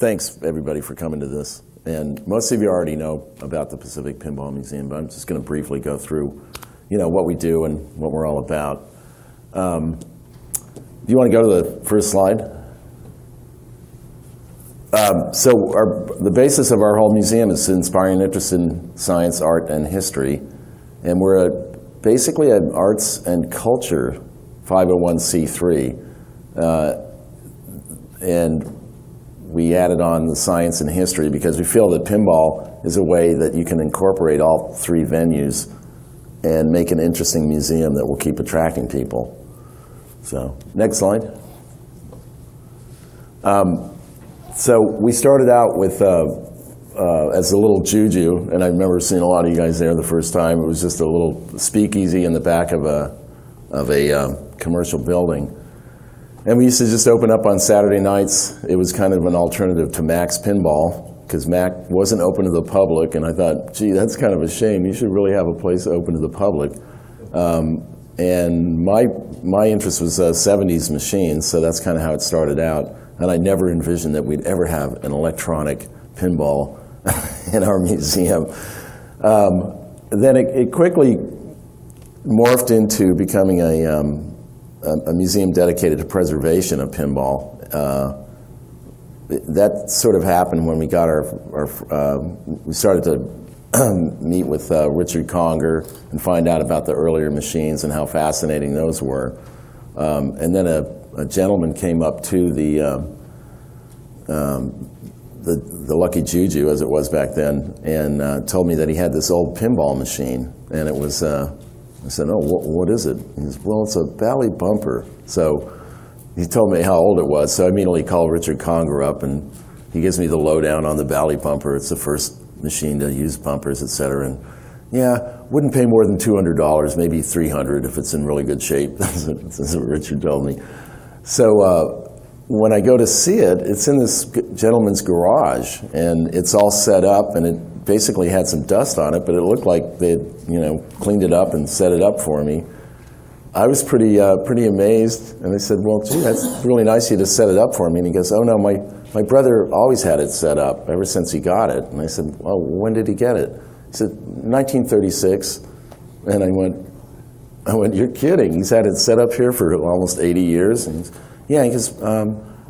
thanks everybody for coming to this. And most of you already know about the Pacific Pinball Museum, but I'm just going to briefly go through, what we do and what we're all about. Do you want to go to the first slide? The basis of our whole museum is inspiring interest in science, art, and history. And we're basically an arts and culture 501c3. And we added on the science and history because we feel that pinball is a way that you can incorporate all three venues and make an interesting museum that will keep attracting people. So, next slide. So we started out with as a little juju, and I remember seeing a lot of you guys there the first time. It was just a little speakeasy in the back of a commercial building. And we used to just open up on Saturday nights. It was kind of an alternative to Mac's Pinball, because Mac wasn't open to the public, and I thought, gee, that's kind of a shame. You should really have a place open to the public. And my interest was 70s machines, so that's kind of how it started out. And I never envisioned that we'd ever have an electronic pinball in our museum. Then it quickly morphed into becoming a museum dedicated to preservation of pinball. That sort of happened when we got we started to meet with Richard Conger and find out about the earlier machines and how fascinating those were. And then a gentleman came up to the Lucky Juju, as it was back then, and told me that he had this old pinball machine, and it was. I said, "Oh, what is it?" He said, "Well, it's a Bally bumper." So he told me how old it was. So I immediately called Richard Conger up, and he gives me the lowdown on the Bally bumper. It's the first machine to use bumpers, etc. And yeah, wouldn't pay more than $200, maybe $300 if it's in really good shape. That's what Richard told me. So when I go to see it, it's in this gentleman's garage, and it's all set up, and it basically had some dust on it, but it looked like they'd cleaned it up and set it up for me. I was pretty amazed, and I said, "Well, gee, that's really nice of you to set it up for me." And he goes, "Oh no, my brother always had it set up ever since he got it." And I said, "Well, when did he get it?" He said, 1936. And I went, "You're kidding? He's had it set up here for almost 80 years?" And he goes, "Yeah." He goes,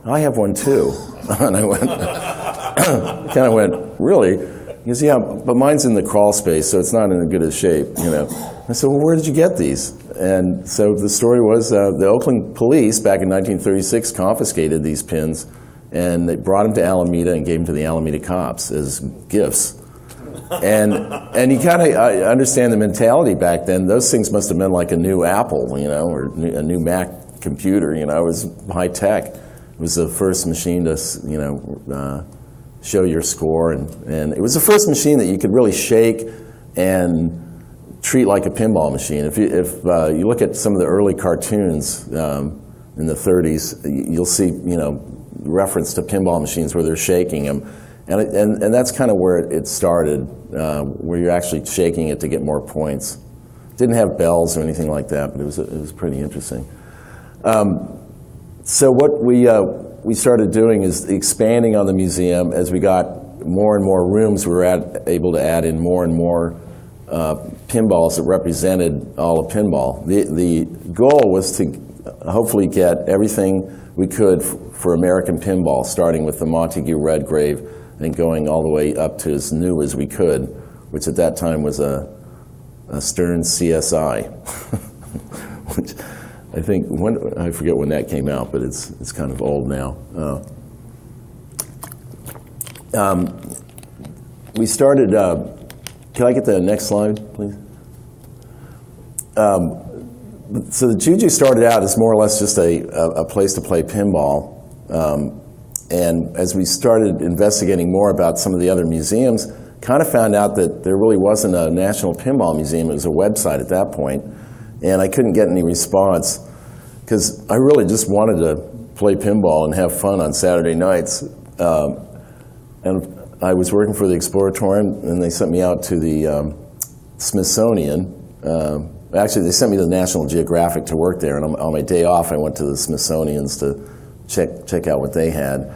"I have one too." And I went, kind of went, "Really?" He goes, "Yeah, but mine's in the crawl space, so it's not in a good a shape, I said, "Well, where did you get these?" And so the story was the Oakland police back in 1936 confiscated these pins, and they brought them to Alameda and gave them to the Alameda cops as gifts. And you kind of understand the mentality back then. Those things must have been like a new Apple, or a new Mac computer. It was high tech. It was the first machine to, show your score, and it was the first machine that you could really shake and treat like a pinball machine. If you look at some of the early cartoons in the 30s, you'll see reference to pinball machines where they're shaking them, and that's kind of where it started, where you're actually shaking it to get more points. It didn't have bells or anything like that, but it was pretty interesting. So what we started doing is expanding on the museum. As we got more and more rooms, we were able to add in more and more pinballs that represented all of pinball. The goal was to hopefully get everything we could for American pinball, starting with the Montague Redgrave and going all the way up to as new as we could, which at that time was a Stern CSI, which I think, I forget when that came out, but it's kind of old now. We started, can I get the next slide, please? So the Juju started out as more or less just a place to play pinball. And as we started investigating more about some of the other museums, kind of found out that there really wasn't a National Pinball Museum. It was a website at that point. And I couldn't get any response because I really just wanted to play pinball and have fun on Saturday nights. And I was working for the Exploratorium, and they sent me out to the Smithsonian. Actually, they sent me to the National Geographic to work there, and on my day off, I went to the Smithsonian's to check out what they had.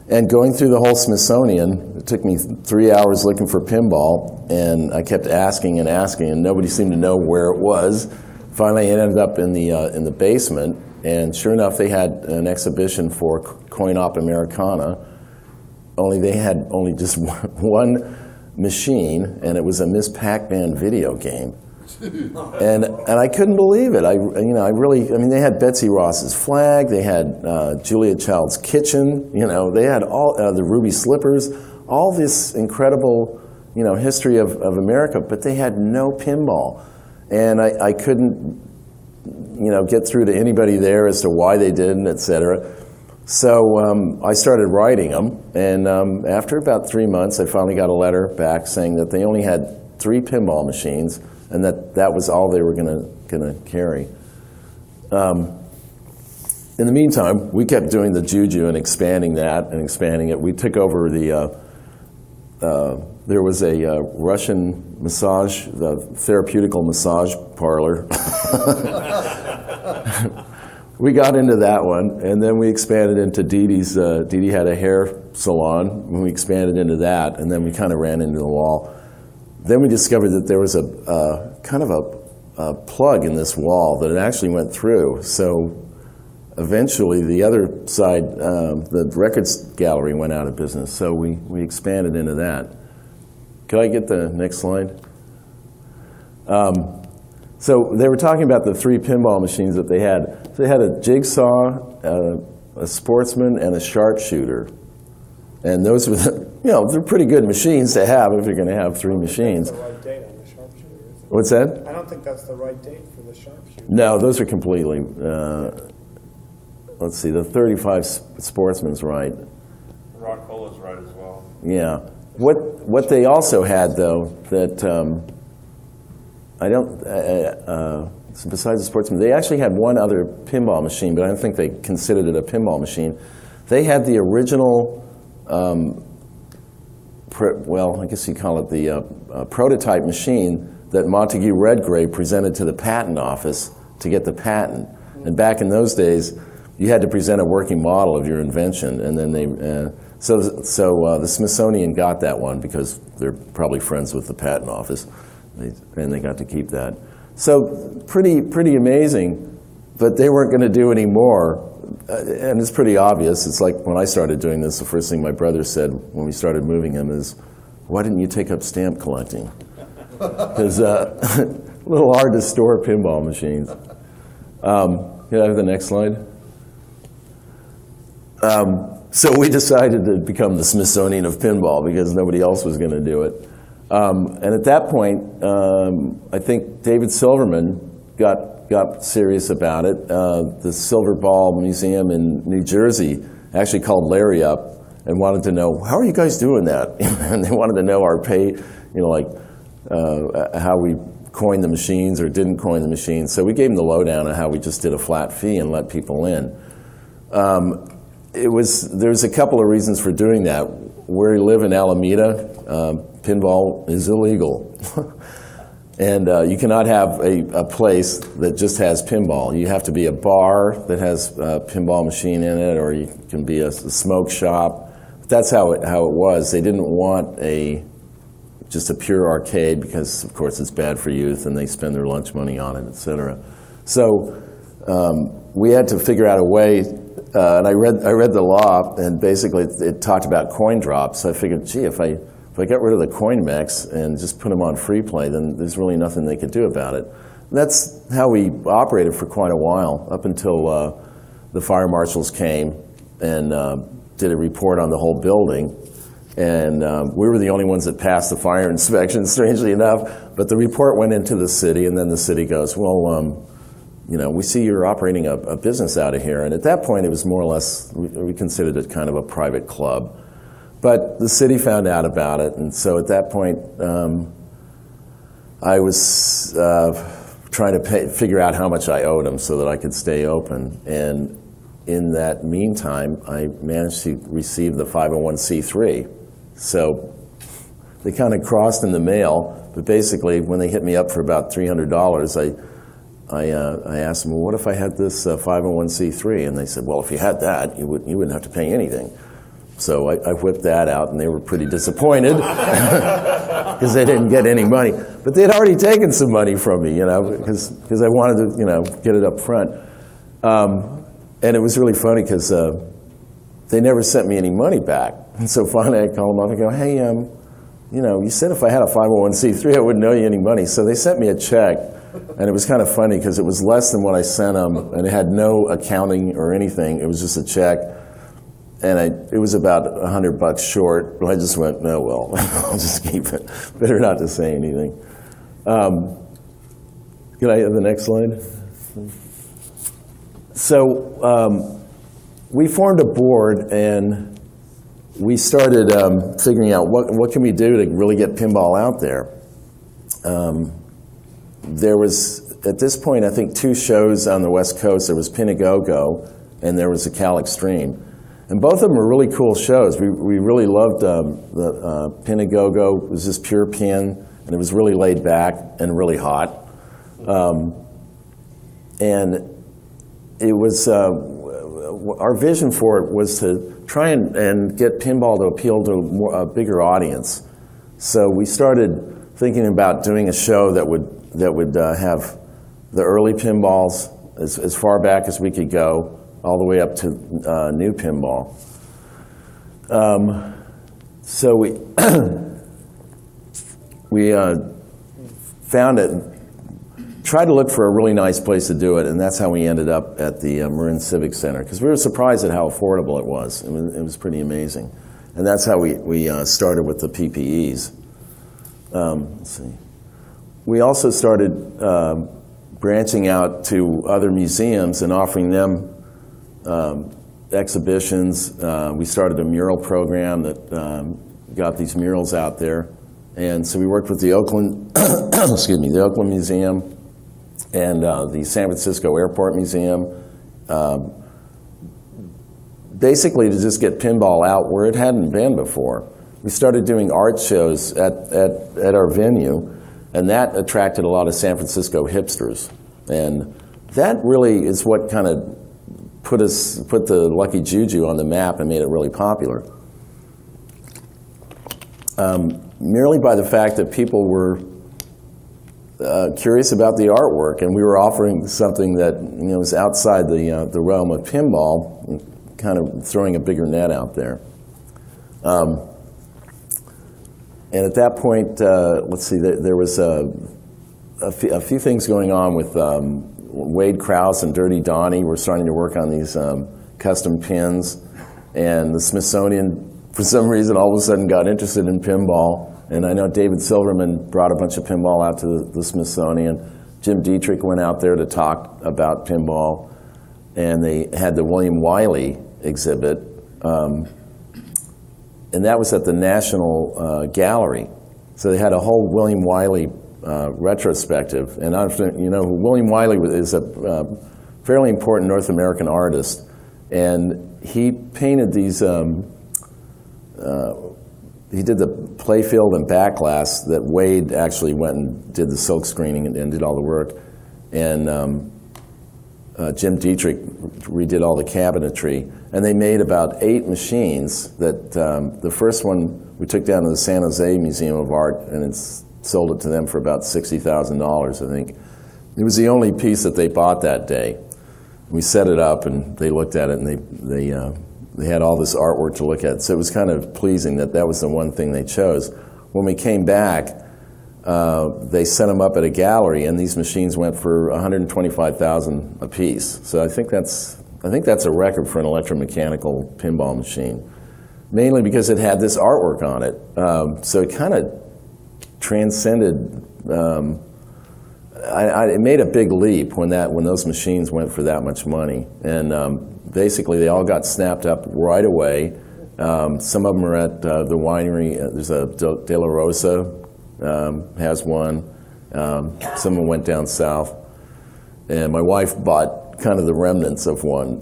And going through the whole Smithsonian, it took me 3 hours looking for Pinball, and I kept asking and asking, and nobody seemed to know where it was. Finally, it ended up in the basement, and sure enough, they had an exhibition for Coin-Op Americana, only they had only just one machine, and it was a Miss Pac-Man video game. And I couldn't believe it. I mean, they had Betsy Ross's Flag, they had Julia Child's Kitchen, they had all the Ruby Slippers, all this incredible, history of America, but they had no pinball. And I couldn't, get through to anybody there as to why they didn't, et cetera. So I started writing them, and after about 3 months, I finally got a letter back saying that they only had 3 pinball machines, and that was all they were gonna carry. In the meantime, we kept doing the Juju and expanding that and expanding it. We took over there was a Russian massage, the therapeutical massage parlor. We got into that one, and then we expanded into Dee Dee's. Dee Dee had a hair salon, and we expanded into that, and then we kind of ran into the wall. Then we discovered that there was a kind of a plug in this wall that it actually went through. So eventually the other side, the records gallery went out of business. So we expanded into that. Could I get the next slide? So they were talking about the 3 pinball machines that they had. So they had a Jigsaw, a Sportsman, and a Sharpshooter. And those were, they're pretty good machines to have if you're going to have 3 machines. That's the right date on the Sharpshooter, is it? What's that? I don't think that's the right date for the Sharpshooter. No, those are completely, let's see, the 35 Sportsman's right. Rockola's right as well. Yeah. What they also had, though, that I don't, besides the Sportsman, they actually had one other pinball machine, but I don't think they considered it a pinball machine. They had the original, well, I guess you call it the prototype machine that Montague Redgrave presented to the patent office to get the patent. And back in those days, you had to present a working model of your invention, and then they, so the Smithsonian got that one because they're probably friends with the patent office, and they got to keep that. So pretty amazing, but they weren't going to do any more. And it's pretty obvious. It's like when I started doing this, the first thing my brother said when we started moving him is, why didn't you take up stamp collecting? Because a little hard to store pinball machines. Can I have the next slide? So we decided to become the Smithsonian of pinball because nobody else was going to do it. And at that point, I think David Silverman got serious about it. The Silver Ball Museum in New Jersey actually called Larry up and wanted to know, how are you guys doing that? And they wanted to know our pay, how we coined the machines or didn't coin the machines. So we gave them the lowdown on how we just did a flat fee and let people in. There's a couple of reasons for doing that. Where we live in Alameda, pinball is illegal. And you cannot have a place that just has pinball. You have to be a bar that has a pinball machine in it, or you can be a smoke shop. That's how it was. They didn't want just a pure arcade because, of course, it's bad for youth and they spend their lunch money on it, et cetera. So we had to figure out a way, and I read the law, and basically it talked about coin drops. So I figured, gee, if I got rid of the coin mechs and just put them on free play, then there's really nothing they could do about it. And that's how we operated for quite a while, up until the fire marshals came and did a report on the whole building. And we were the only ones that passed the fire inspection, strangely enough. But the report went into the city, and then the city goes, well, we see you're operating a business out of here. And at that point, it was more or less, we considered it kind of a private club. But the city found out about it, and so at that point, I was trying to figure out how much I owed them so that I could stay open. And in that meantime, I managed to receive the 501c3. So they kind of crossed in the mail, but basically, when they hit me up for about $300, I asked them, well, what if I had this 501c3? And they said, well, if you had that, you wouldn't have to pay anything. So I whipped that out, and they were pretty disappointed because they didn't get any money. But they'd already taken some money from me, because I wanted to, get it up front. And it was really funny because they never sent me any money back. And so finally I called them up and go, hey, you said if I had a 501c3 I wouldn't owe you any money. So they sent me a check, and it was kind of funny because it was less than what I sent them, and it had no accounting or anything. It was just a check. And it was about $100 short, but I just went, no, well, I'll just keep it. Better not to say anything. Can I have the next slide? So we formed a board, and we started figuring out what can we do to really get pinball out there. There was, at this point, I think 2 shows on the West Coast. There was Pin-A-Go-Go, and there was a Cal Extreme. And both of them were really cool shows. We really loved the Pin-A-Go-Go. It was just pure pin, and it was really laid back and really hot. And it was, our vision for it was to try and get pinball to appeal to a bigger audience. So we started thinking about doing a show that would have the early pinballs as far back as we could go, all the way up to new pinball. So we found it, tried to look for a really nice place to do it, and that's how we ended up at the Marin Civic Center, because we were surprised at how affordable it was. It was pretty amazing. And that's how we started with the PPEs. Let's see. We also started branching out to other museums and offering them exhibitions. We started a mural program that got these murals out there. And so we worked with the Oakland, excuse me, the Oakland Museum and the San Francisco Airport Museum, basically to just get pinball out where it hadn't been before. We started doing art shows at our venue, and that attracted a lot of San Francisco hipsters. And that really is what kind of put the Lucky Juju on the map and made it really popular. Merely by the fact that people were curious about the artwork, and we were offering something that was outside the realm of pinball, kind of throwing a bigger net out there. And at that point, let's see, there was a few things going on with Wade Krause and Dirty Donnie. We're starting to work on these custom pins, and the Smithsonian, for some reason, all of a sudden got interested in pinball. And I know David Silverman brought a bunch of pinball out to the Smithsonian. Jim Dietrich went out there to talk about pinball, and they had the William Wiley exhibit, and that was at the National Gallery. So they had a whole William Wiley retrospective. And William Wiley is a fairly important North American artist, and he painted these. He did the playfield and back glass that Wade actually went and did the silk screening and did all the work. And Jim Dietrich redid all the cabinetry. And they made about 8 machines that the first one we took down to the San Jose Museum of Art, and sold it to them for about $60,000, I think. It was the only piece that they bought that day. We set it up, and they looked at it, and they had all this artwork to look at. So it was kind of pleasing that that was the one thing they chose. When we came back, they set them up at a gallery, and these machines went for $125,000 a piece. So I think that's a record for an electromechanical pinball machine, mainly because it had this artwork on it. So it kind of transcended. It made a big leap when those machines went for that much money, and basically they all got snapped up right away. Some of them are at the winery. There's a De La Rosa has one. Some of them went down south, and my wife bought kind of the remnants of one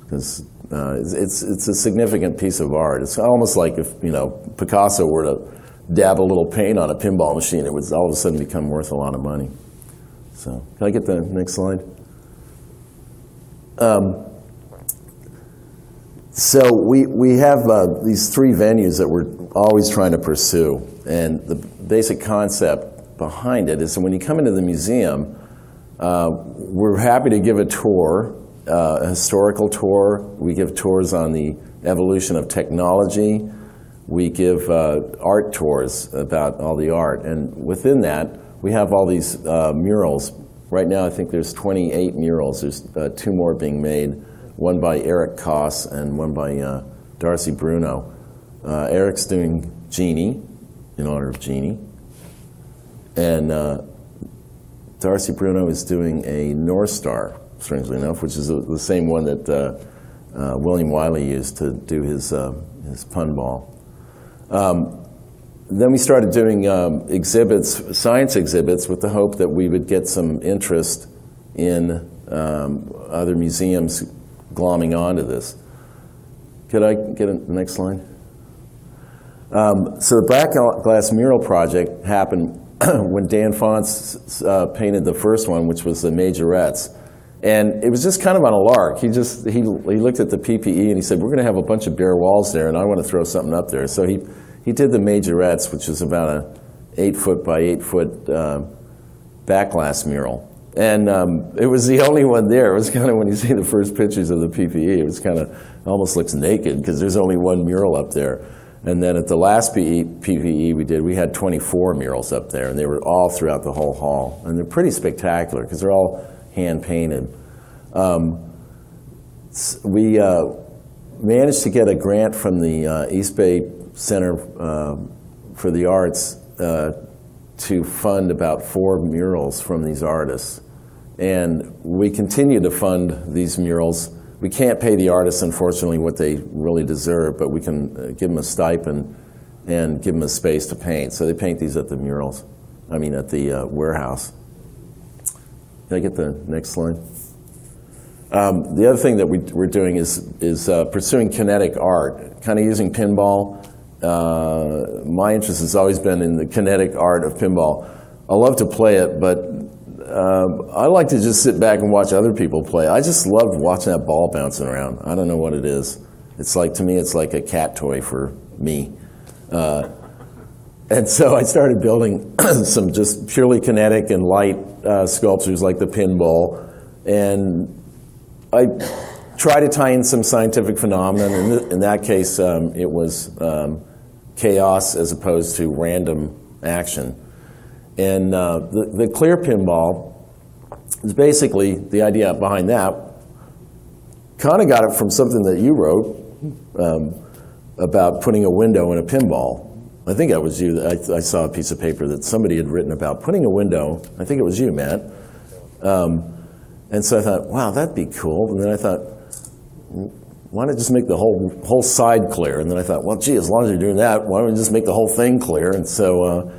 because it's a significant piece of art. It's almost like if Picasso were to dab a little paint on a pinball machine, it would all of a sudden become worth a lot of money. So, can I get the next slide? So we have these 3 venues that we're always trying to pursue, and the basic concept behind it is that when you come into the museum, we're happy to give a tour, a historical tour. We give tours on the evolution of technology. We give art tours about all the art, and within that, we have all these murals. Right now, I think there's 28 murals. There's 2 more being made, one by Eric Koss and one by Darcy Bruno. Eric's doing Jeannie, in honor of Jeannie, and Darcy Bruno is doing a North Star, strangely enough, which is the same one that William Wiley used to do his Pinball. Then we started doing exhibits, science exhibits, with the hope that we would get some interest in other museums glomming onto this. Could I get the next slide? So the Black Glass Mural Project happened when Dan Fonts painted the first one, which was the Majorettes. And it was just kind of on a lark. He looked at the PPE and he said, we're going to have a bunch of bare walls there, and I want to throw something up there. So he did the Majorettes, which is about a 8-foot by 8-foot back glass mural. And it was the only one there. It was kind of, when you see the first pictures of the PPE, it was kind of, almost looks naked because there's only one mural up there. And then at the last PPE we did, we had 24 murals up there, and they were all throughout the whole hall. And they're pretty spectacular because they're all hand-painted. We managed to get a grant from the East Bay Center for the Arts to fund about 4 murals from these artists. And we continue to fund these murals. We can't pay the artists, unfortunately, what they really deserve, but we can give them a stipend and give them a space to paint. So they paint these at the murals, at the warehouse. Can I get the next slide? The other thing that we're doing is pursuing kinetic art, kind of using pinball. My interest has always been in the kinetic art of pinball. I love to play it, but I like to just sit back and watch other people play. I just love watching that ball bouncing around. I don't know what it is. It's like, to me, it's like a cat toy for me. And so I started building some just purely kinetic and light sculptures like the pinball. And I try to tie in some scientific phenomenon. In that case, it was chaos as opposed to random action. And the clear pinball is basically, the idea behind that, kind of got it from something that you wrote about putting a window in a pinball. I think that was you. I saw a piece of paper that somebody had written about putting a window. I think it was you, Matt. And so I thought, wow, that'd be cool. And then I thought, why not just make the whole side clear? And then I thought, well, gee, as long as you're doing that, why don't we just make the whole thing clear? And so,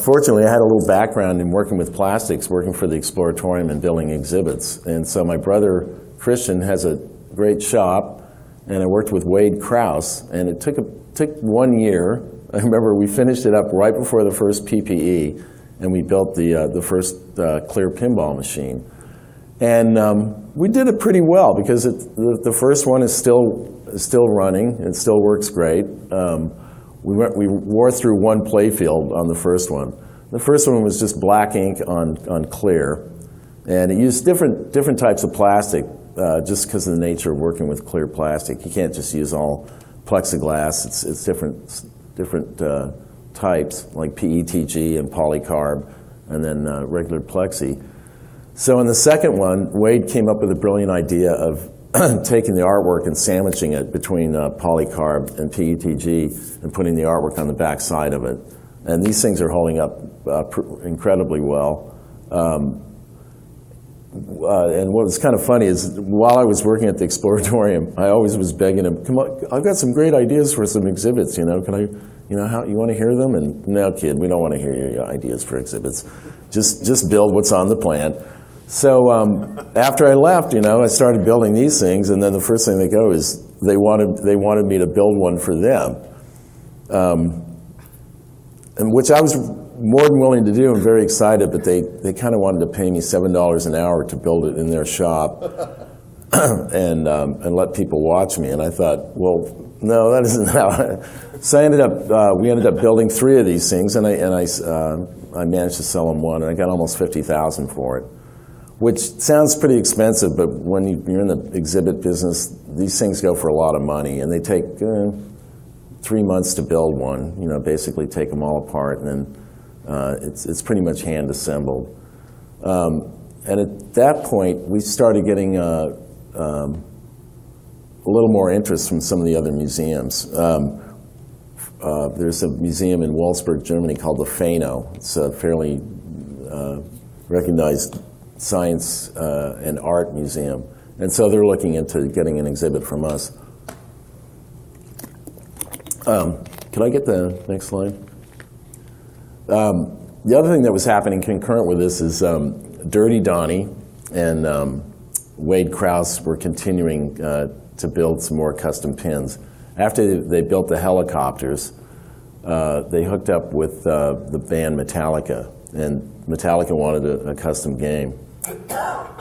fortunately, I had a little background in working with plastics, working for the Exploratorium and building exhibits. And so my brother, Christian, has a great shop, and I worked with Wade Krause, and it took 1 year. I remember we finished it up right before the first PPE, and we built the first clear pinball machine. And we did it pretty well because the first one is still running. It still works great. We wore through one playfield on the first one. The first one was just black ink on clear, and it used different types of plastic just because of the nature of working with clear plastic. You can't just use all plexiglass. It's different types like PETG and polycarb, and then regular plexi. So in the second one, Wade came up with a brilliant idea of taking the artwork and sandwiching it between polycarb and PETG and putting the artwork on the back side of it. And these things are holding up incredibly well. And what was kind of funny is while I was working at the Exploratorium, I always was begging him, come on, I've got some great ideas for some exhibits, can I, how you want to hear them? And no, kid, we don't want to hear your ideas for exhibits. Just build what's on the plan. So after I left, I started building these things, and then the first thing they go is they wanted me to build one for them, and which I was more than willing to do and very excited, but they kind of wanted to pay me $7 an hour to build it in their shop. and let people watch me. And I thought, well, no, that isn't how. So I ended up, we ended up building 3 of these things, and I managed to sell them one, and I got almost $50,000 for it, which sounds pretty expensive, but when you're in the exhibit business, these things go for a lot of money, and they take 3 months to build one. You know, basically take them all apart, and then it's pretty much hand assembled. And at that point, we started getting a little more interest from some of the other museums. There's a museum in Wolfsburg, Germany called the Fano. It's a fairly recognized science and art museum. And so they're looking into getting an exhibit from us. Can I get the next slide? The other thing that was happening concurrent with this is Dirty Donnie and Wade Krause were continuing to build some more custom pins. After they built the helicopters, they hooked up with the band Metallica, and Metallica wanted a custom game.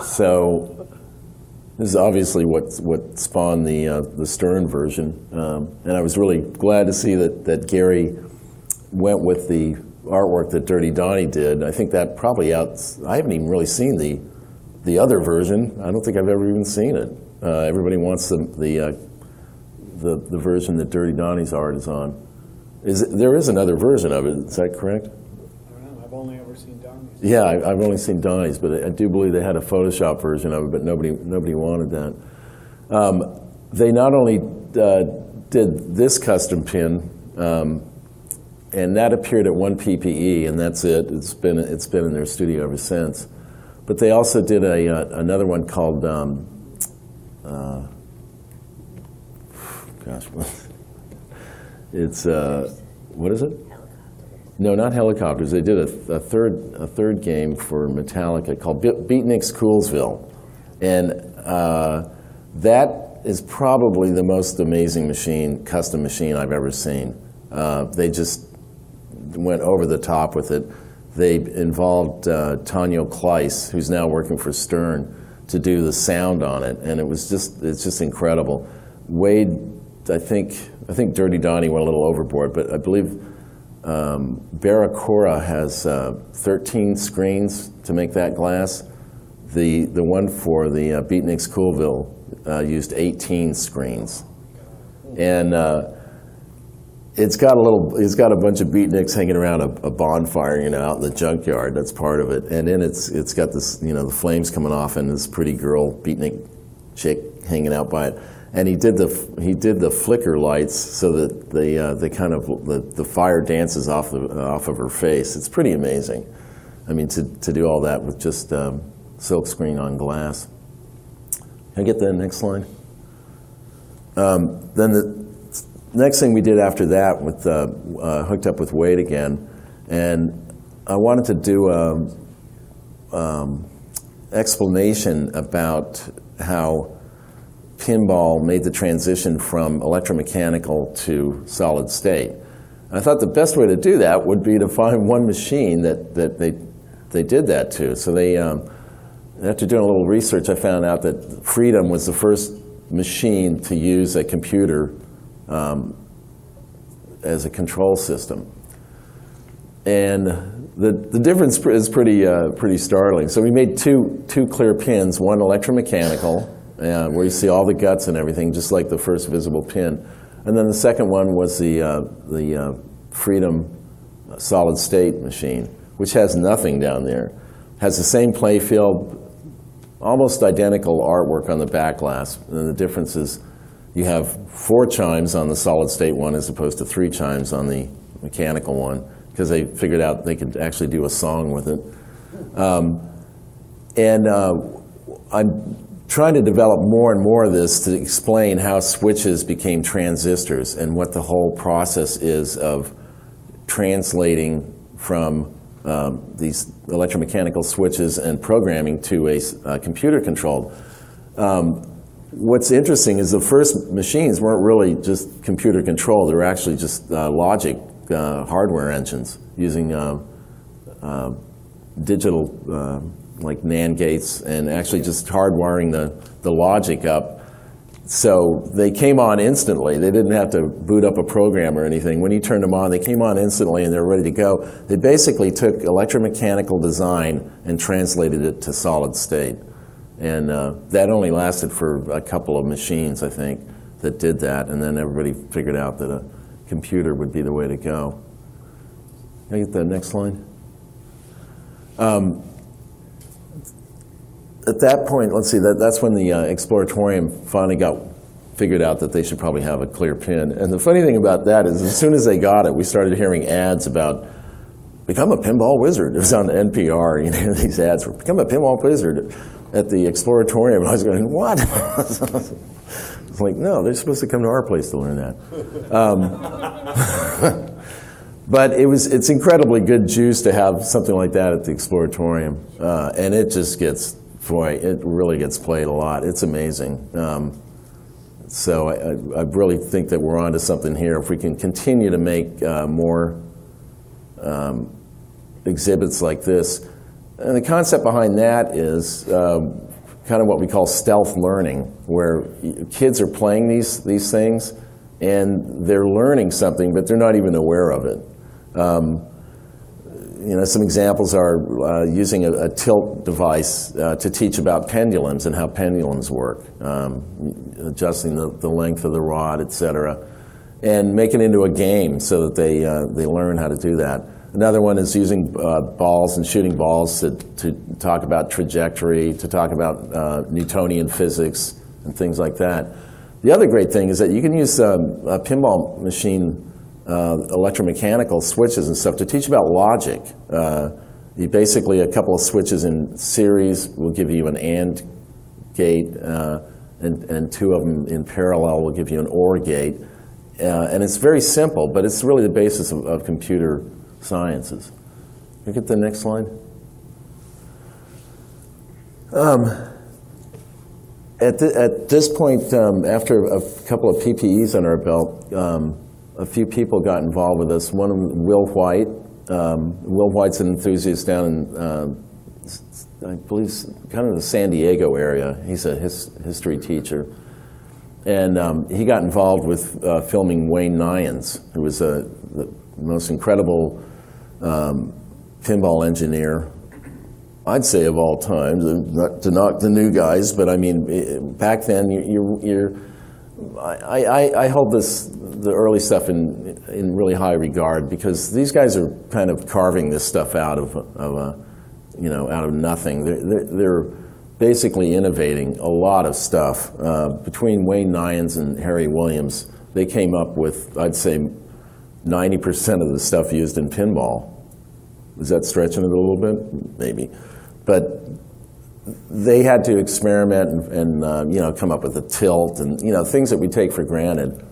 So this is obviously what spawned the Stern version, and I was really glad to see that Gary went with the artwork that Dirty Donnie did. I think that probably I haven't even really seen the other version. I don't think I've ever even seen it. Everybody wants the version that Dirty Donnie's art is on. There is another version of it, is that correct? I don't know, I've only ever seen Donnie's. Yeah, I've only seen Donnie's, but I do believe they had a Photoshop version of it, but nobody wanted that. They not only did this custom pin, and that appeared at 1 PPE, and that's it. It's been in their studio ever since. But they also did another one called, it's what is it? No, not helicopters. They did a third game for Metallica called Beatniks Coolsville, and that is probably the most amazing custom machine I've ever seen. They just went over the top with it. They involved Tonio Kleiss, who's now working for Stern, to do the sound on it, and it's just incredible. Wade, I think Dirty Donnie went a little overboard, but I believe Baracora has 13 screens to make that glass. The one for the Beatniks Coolville used 18 screens, and it's got a bunch of beatniks hanging around a bonfire, out in the junkyard. That's part of it, and then it's got this, the flames coming off, and this pretty girl beatnik chick hanging out by it. And he did the flicker lights so that the fire dances off of her face. It's pretty amazing. I mean, to do all that with just silk screen on glass. Can I get the next slide? Then the next thing we did after that, with hooked up with Wade again, and I wanted to do explanation about how pinball made the transition from electromechanical to solid state. And I thought the best way to do that would be to find one machine that they did that to. So after doing a little research, I found out that Freedom was the first machine to use a computer as a control system. And the difference is pretty startling. So we made two clear pins, one electromechanical, where you see all the guts and everything, just like the first visible pin. And then the second one was the Freedom solid state machine, which has nothing down there. Has the same play field, almost identical artwork on the back glass. And the difference is you have 4 chimes on the solid state one as opposed to 3 chimes on the mechanical one, because they figured out they could actually do a song with it. I'm trying to develop more and more of this to explain how switches became transistors and what the whole process is of translating from these electromechanical switches and programming to a computer-controlled. What's interesting is the first machines weren't really just computer-controlled. They were actually just logic hardware engines using digital like NAND gates and actually just hardwiring the logic up. So they came on instantly. They didn't have to boot up a program or anything. When you turned them on, they came on instantly and they're ready to go. They basically took electromechanical design and translated it to solid state. And that only lasted for a couple of machines, I think, that did that. And then everybody figured out that a computer would be the way to go. Can I get the next line? At that point, let's see, that's when the Exploratorium finally figured out that they should probably have a clear pin. And the funny thing about that is as soon as they got it, we started hearing ads about, become a pinball wizard. It was on NPR, you know, these ads for, become a pinball wizard at the Exploratorium. I was going, what? It's like, no, they're supposed to come to our place to learn that. But it's incredibly good juice to have something like that at the Exploratorium. And it just gets, boy, it really gets played a lot. It's amazing. So I really think that we're onto something here. If we can continue to make more exhibits like this. And the concept behind that is kind of what we call stealth learning, where kids are playing these things and they're learning something, but they're not even aware of it. You know, some examples are using a tilt device to teach about pendulums and how pendulums work, adjusting the length of the rod, etc., and make it into a game so that they learn how to do that. Another one is using balls and shooting balls to talk about trajectory, to talk about Newtonian physics and things like that. The other great thing is that you can use a pinball machine electromechanical switches and stuff to teach about logic. You basically, a couple of switches in series will give you an AND gate, and two of them in parallel will give you an OR gate. And it's very simple, but it's really the basis of computer sciences. Can you get the next slide? At this point, after a couple of PPEs on our belt, a few people got involved with us. One of them, Will White. Will White's an enthusiast down in, I believe, kind of the San Diego area. He's a history teacher. And he got involved with filming Wayne Nyans, who was the most incredible pinball engineer, I'd say, of all times. Not to knock the new guys, but I mean, back then, I hold the early stuff in really high regard, because these guys are kind of carving this stuff out of nothing. They're basically innovating a lot of stuff. Between Wayne Nyans and Harry Williams, they came up with, I'd say, 90% of the stuff used in pinball. Is that stretching it a little bit? Maybe. But they had to experiment and come up with a tilt and things that we take for granted.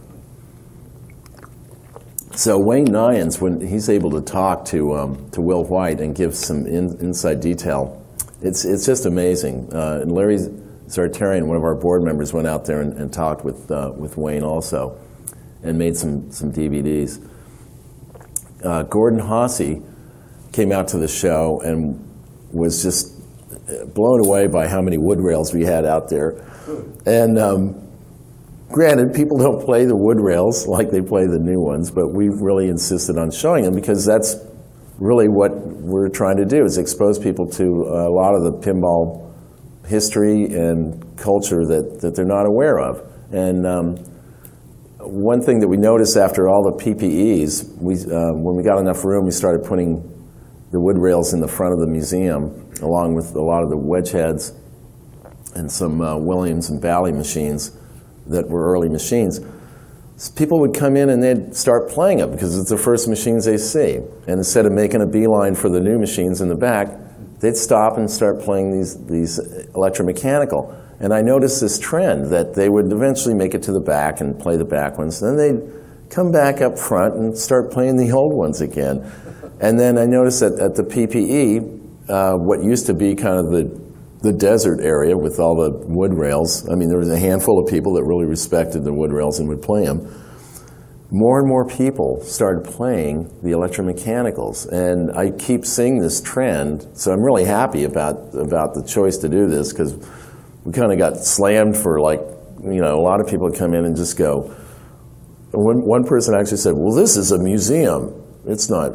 So Wayne Nyans, when he's able to talk to Will White and give some inside detail, it's just amazing. And Larry Zartarian, one of our board members, went out there and talked with Wayne also, and made some DVDs. Gordon Hossey came out to the show and was just blown away by how many wood rails we had out there. And granted, people don't play the wood rails like they play the new ones, but we really insisted on showing them, because that's really what we're trying to do, is expose people to a lot of the pinball history and culture that they're not aware of. And one thing that we noticed after all the PPEs, when we got enough room, we started putting the wood rails in the front of the museum, along with a lot of the wedge heads and some Williams and Bally machines that were early machines. So people would come in and they'd start playing it because it's the first machines they see. And instead of making a beeline for the new machines in the back, they'd stop and start playing these electromechanical. And I noticed this trend that they would eventually make it to the back and play the back ones. Then they'd come back up front and start playing the old ones again. And then I noticed that at the PPE, what used to be kind of the desert area with all the wood rails, I mean, there was a handful of people that really respected the wood rails and would play them. more and more people started playing the electromechanicals, and I keep seeing this trend. So I'm really happy about the choice to do this, because we kind of got slammed for, like, you know, a lot of people come in and just go. One person actually said, "Well, this is a museum. It's not."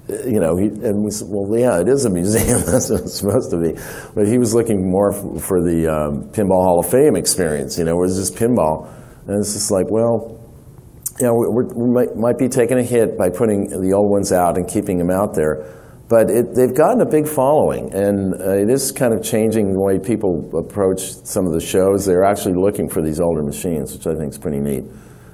You know, and we said, well, yeah, it is a museum. That's what it's supposed to be. But he was looking more for the Pinball Hall of Fame experience. You know, where it's just pinball, and it's just like, well. You know, we might be taking a hit by putting the old ones out and keeping them out there, but they've gotten a big following, and it is kind of changing the way people approach some of the shows. They're actually looking for these older machines, which I think is pretty neat.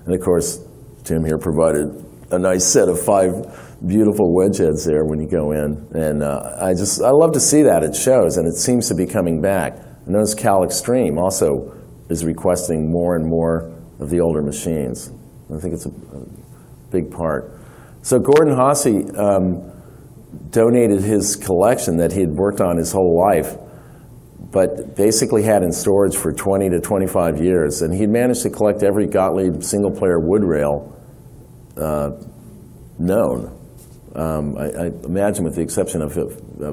And of course, Tim here provided a nice set of 5 beautiful wedge heads there when you go in, and I love to see that at shows, and it seems to be coming back. I notice Cal Extreme also is requesting more and more of the older machines. I think it's a big part. So Gordon Hasse donated his collection that he had worked on his whole life, but basically had in storage for 20 to 25 years. And he'd managed to collect every Gottlieb single-player wood rail known. I imagine, with the exception of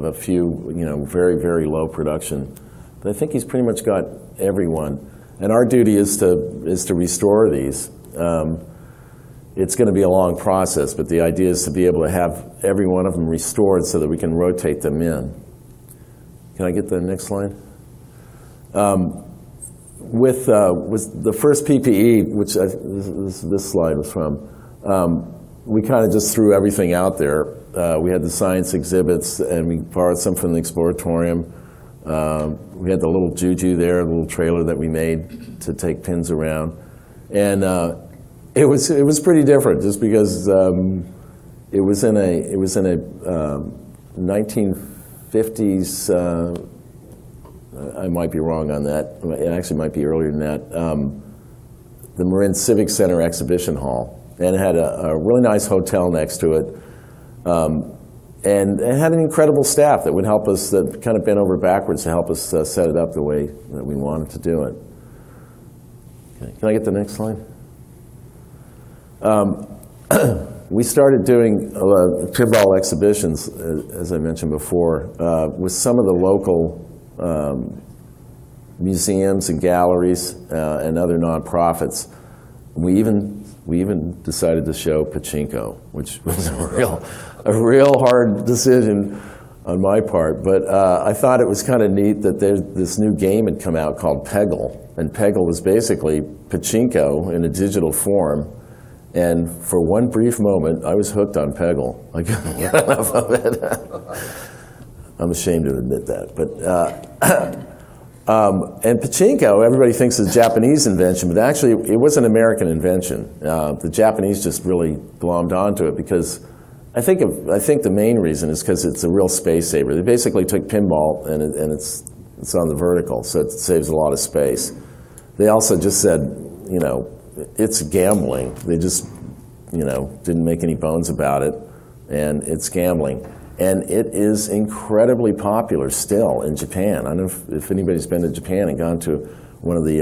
a few, you know, very, very low production. But I think he's pretty much got everyone. And our duty is to restore these. It's going to be a long process, but the idea is to be able to have every one of them restored so that we can rotate them in. Can I get the next slide? With the first PPE, which this slide was from, we kind of just threw everything out there. We had the science exhibits, and we borrowed some from the Exploratorium. We had the little juju there, the little trailer that we made to take pins around, and it was pretty different, just because it was in a 1950s. I might be wrong on that. It actually might be earlier than that. The Marin Civic Center exhibition hall, and it had a really nice hotel next to it, and it had an incredible staff that would help us, that kind of bent over backwards to help us set it up the way that we wanted to do it. Okay. Can I get the next slide? We started doing pinball exhibitions, as I mentioned before, with some of the local museums and galleries and other nonprofits. We even decided to show pachinko, which was a real hard decision on my part. But I thought it was kind of neat that this new game had come out called Peggle, and Peggle was basically pachinko in a digital form. And for one brief moment, I was hooked on Peggle. I couldn't get enough of it. I'm ashamed to admit that. But and pachinko, everybody thinks is a Japanese invention, but actually it was an American invention. The Japanese just really glommed onto it because I think the main reason is because it's a real space saver. They basically took pinball and it's on the vertical, so it saves a lot of space. They also just said, you know, it's gambling. They just, you know, didn't make any bones about it, and it's gambling. And it is incredibly popular still in Japan. I don't know if anybody's been to Japan and gone to one of the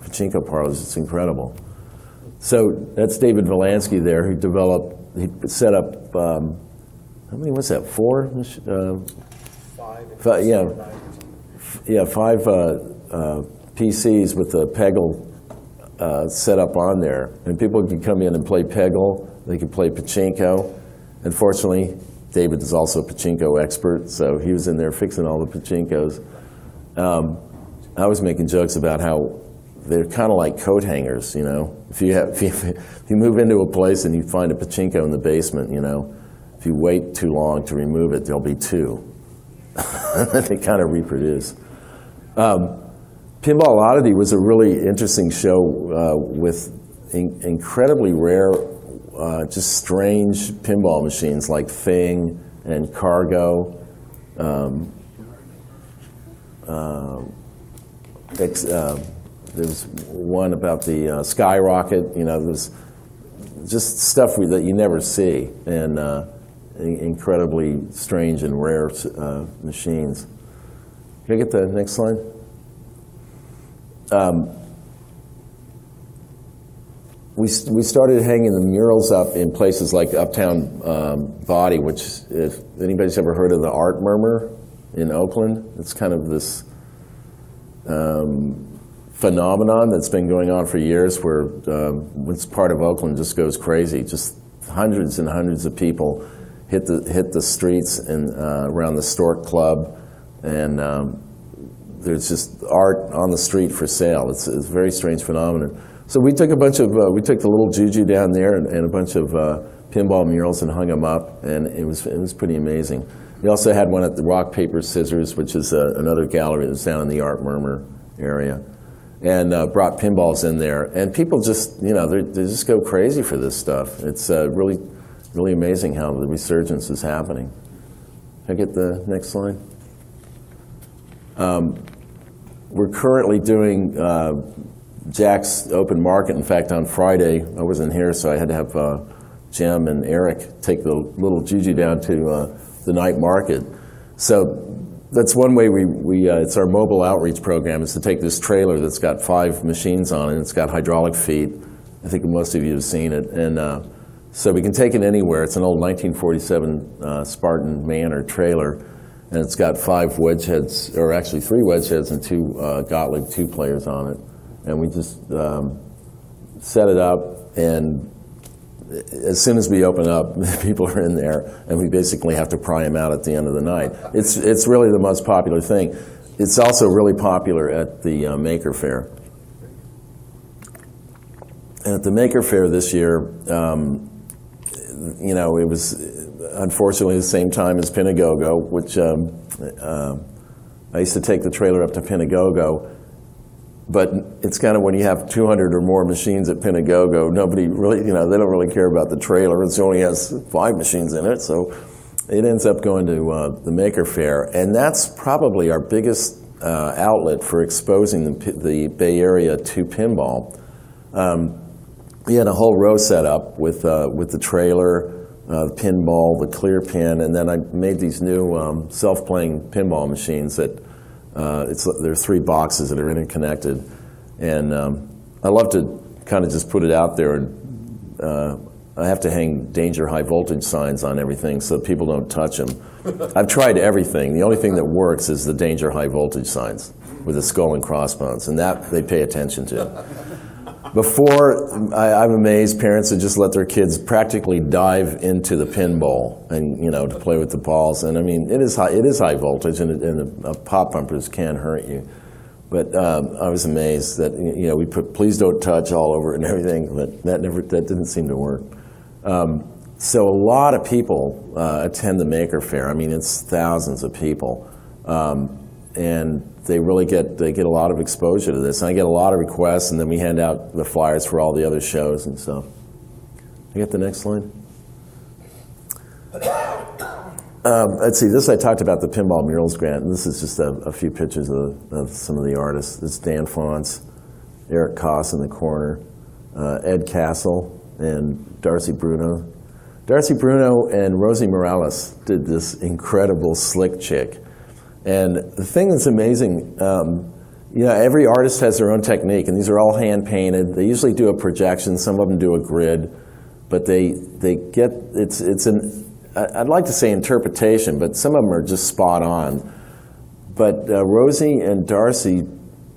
pachinko parlors. It's incredible. So that's David Volansky there, who he set up, how many was that, 4? Five, yeah, 5 PCs with the Peggle set up on there, and people could come in and play Peggle. They could play pachinko. Unfortunately, David is also a pachinko expert, so he was in there fixing all the pachinkos. I was making jokes about how they're kind of like coat hangers, you know. If you move into a place and you find a pachinko in the basement, you know, if you wait too long to remove it, there'll be 2. They kind of reproduce. Pinball Oddity was a really interesting show with incredibly rare, just strange pinball machines like Thing and Cargo. There was one about the Skyrocket. You know, there was just stuff that you never see, and incredibly strange and rare machines. Can I get the next slide? we started hanging the murals up in places like Uptown Body, which, if anybody's ever heard of the Art Murmur in Oakland, it's kind of this phenomenon that's been going on for years where this part of Oakland just goes crazy. Just hundreds and hundreds of people hit the streets and around the Stork Club, and there's just art on the street for sale. It's a very strange phenomenon. So we took we took the little juju down there and a bunch of pinball murals and hung them up, and it was pretty amazing. We also had one at the Rock, Paper, Scissors, which is another gallery that's down in the Art Murmur area, and brought pinballs in there. And people just, they just go crazy for this stuff. It's really, really amazing how the resurgence is happening. Can I get the next slide? We're currently doing Jack's open market. In fact, on Friday, I wasn't here, so I had to have Jim and Eric take the little juju down to the night market. So that's one way it's our mobile outreach program, is to take this trailer that's got 5 machines on it. It's got hydraulic feet. I think most of you have seen it. And so we can take it anywhere. It's an old 1947 Spartan Manor trailer. And it's got 5 wedge heads, or actually 3 wedge heads and 2 Gottlieb 2 players on it. And we just set it up, and as soon as we open up, people are in there, and we basically have to pry them out at the end of the night. It's really the most popular thing. It's also really popular at the Maker Faire. And at the Maker Faire this year, it was unfortunately the same time as Pinagogo, which I used to take the trailer up to Pinagogo. But it's kind of when you have 200 or more machines at Pinagogo, nobody really, they don't really care about the trailer. It only has 5 machines in it, so it ends up going to the Maker Faire. And that's probably our biggest outlet for exposing the Bay Area to pinball. We had a whole row set up with the trailer, the pinball, the clear pin, and then I made these new self-playing pinball machines that there are 3 boxes that are interconnected, and I love to kind of just put it out there, and I have to hang danger high voltage signs on everything so people don't touch them. I've tried everything. The only thing that works is the danger high voltage signs with the skull and crossbones, and that they pay attention to. Before, I'm amazed parents would just let their kids practically dive into the pinball and to play with the balls. And I mean, it is high voltage, and pop bumpers can hurt you. But I was amazed that we put "please don't touch" all over it and everything, but that didn't seem to work. So a lot of people attend the Maker Faire. I mean, it's thousands of people, and they really get a lot of exposure to this. And I get a lot of requests, and then we hand out the flyers for all the other shows and stuff. I get the next slide. Let's see, this I talked about the Pinball Murals Grant, and this is just a few pictures of some of the artists. It's Dan Fonts, Eric Koss in the corner, Ed Castle, and Darcy Bruno. Darcy Bruno and Rosie Morales did this incredible slick chick. And the thing that's amazing, every artist has their own technique, and these are all hand-painted. They usually do a projection. Some of them do a grid, but they get, I'd like to say interpretation, but some of them are just spot on. But Rosie and Darcy,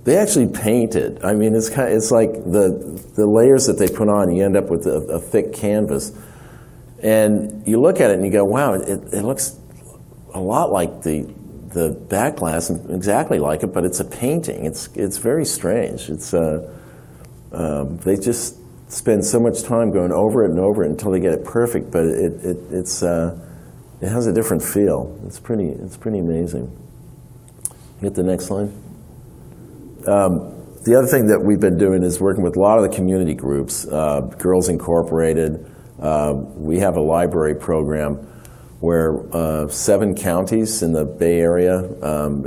they actually painted. I mean, it's like the layers that they put on, you end up with a thick canvas. And you look at it and you go, wow, it looks a lot like the back glass, exactly like it, but it's a painting. It's very strange. They just spend so much time going over it and over it until they get it perfect, but it has a different feel. It's pretty amazing. Get the next slide. The other thing that we've been doing is working with a lot of the community groups, Girls Incorporated. We have a library program where 7 counties in the Bay Area,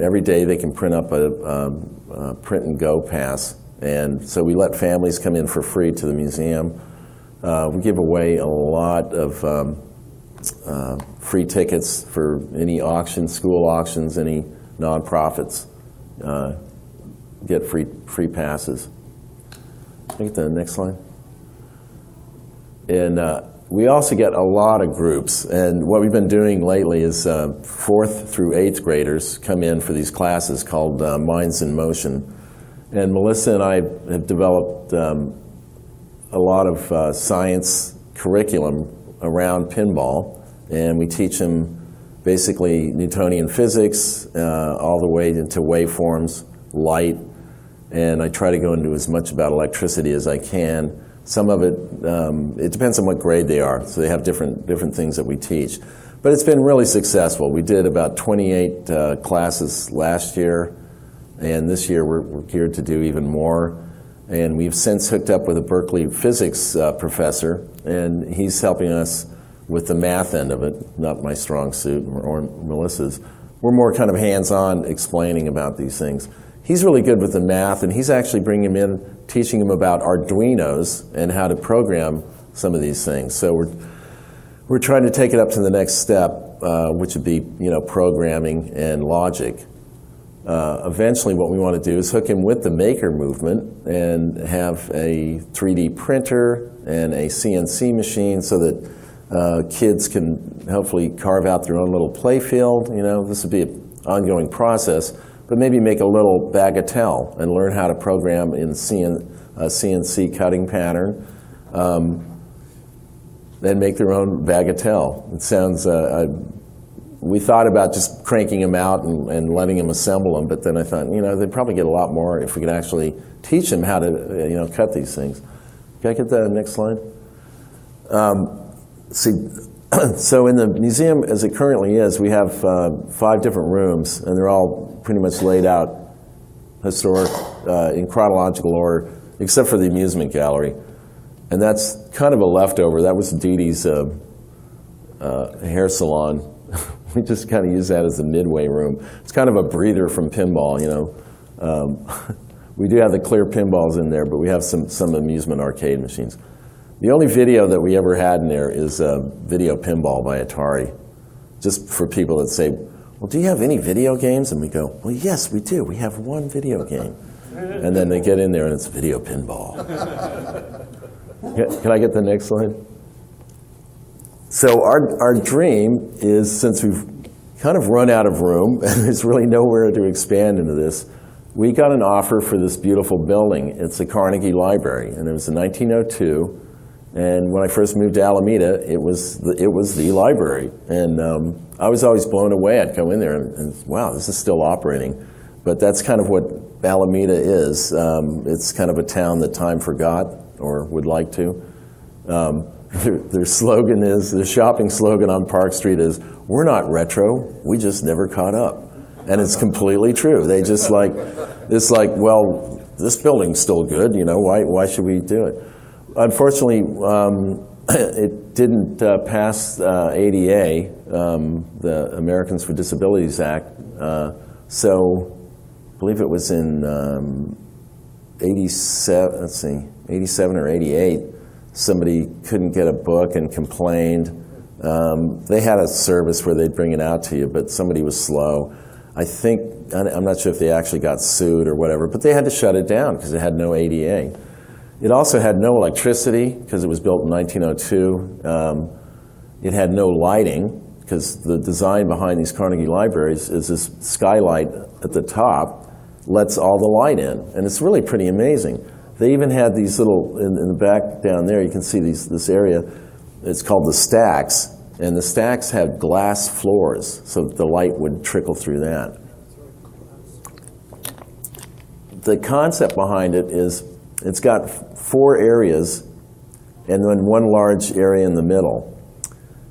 every day they can print up a print and go pass. And so we let families come in for free to the museum. We give away a lot of free tickets for any auctions, school auctions, any nonprofits. Get free passes. Can I get the next slide? And we also get a lot of groups. And what we've been doing lately is 4th through 8th graders come in for these classes called Minds in Motion. And Melissa and I have developed a lot of science curriculum around pinball. And we teach them basically Newtonian physics, all the way into waveforms, light, and I try to go into as much about electricity as I can. Some of it, it depends on what grade they are, so they have different things that we teach. But it's been really successful. We did about 28 classes last year, and this year we're geared to do even more. And we've since hooked up with a Berkeley physics professor, and he's helping us with the math end of it, not my strong suit or Melissa's. We're more kind of hands-on explaining about these things. He's really good with the math, and he's actually bringing him in, teaching him about Arduinos and how to program some of these things. So we're trying to take it up to the next step, which would be, programming and logic. Eventually what we want to do is hook him with the maker movement and have a 3D printer and a CNC machine so that kids can hopefully carve out their own little play field. This would be an ongoing process, but maybe make a little bagatelle and learn how to program in CNC cutting pattern, and make their own bagatelle. It sounds, we thought about just cranking them out and letting them assemble them, but then I thought, they'd probably get a lot more if we could actually teach them how to, cut these things. Can I get the next slide? So in the museum, as it currently is, we have 5 different rooms, and they're all pretty much laid out historic in chronological order, except for the amusement gallery. And that's kind of a leftover. That was Dee Dee's hair salon. We just kind of use that as a midway room. It's kind of a breather from pinball, We do have the clear pinballs in there, but we have some amusement arcade machines. The only video that we ever had in there is Video Pinball by Atari, just for people that say, well, do you have any video games? And we go, well, yes, we do. We have one video game. And then they get in there and it's Video Pinball. Can I get the next slide? So our dream is, since we've kind of run out of room and there's really nowhere to expand into this, we got an offer for this beautiful building. It's the Carnegie Library, and it was in 1902. And when I first moved to Alameda, it was the library. And I was always blown away. I'd go in there and wow, this is still operating. But that's kind of what Alameda is. It's kind of a town that time forgot or would like to. Their slogan is, the shopping slogan on Park Street is, we're not retro, we just never caught up. And it's completely true. They just it's like, well, this building's still good, why should we do it? Unfortunately, it didn't pass ADA, the Americans with Disabilities Act. So I believe it was in 87 or 88, somebody couldn't get a book and complained. They had a service where they'd bring it out to you, but somebody was slow. I'm not sure if they actually got sued or whatever, but they had to shut it down because it had no ADA. It also had no electricity because it was built in 1902. It had no lighting because the design behind these Carnegie libraries is this skylight at the top lets all the light in, and it's really pretty amazing. They even had these little, in the back down there, you can see this area, it's called the stacks, and the stacks had glass floors so that the light would trickle through that. The concept behind it is it's got 4 areas and then one large area in the middle.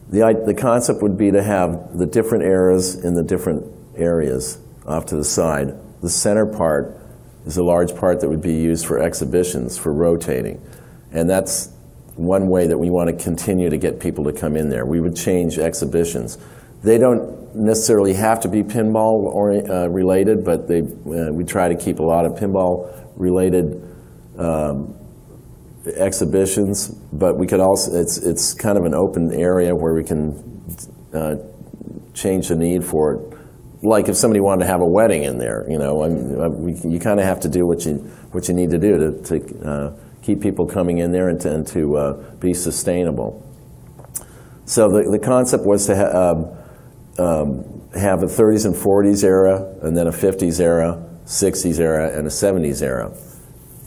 The concept would be to have the different eras in the different areas off to the side. The center part is a large part that would be used for exhibitions, for rotating. And that's one way that we want to continue to get people to come in there. We would change exhibitions. They don't necessarily have to be pinball related, but we try to keep a lot of pinball related exhibitions, but we could also, it's kind of an open area where we can change the need for it. Like if somebody wanted to have a wedding in there, you kind of have to do what you need to do to keep people coming in there and to be sustainable. So the concept was to have a 30s and 40s era, and then a 50s era, 60s era, and a 70s era.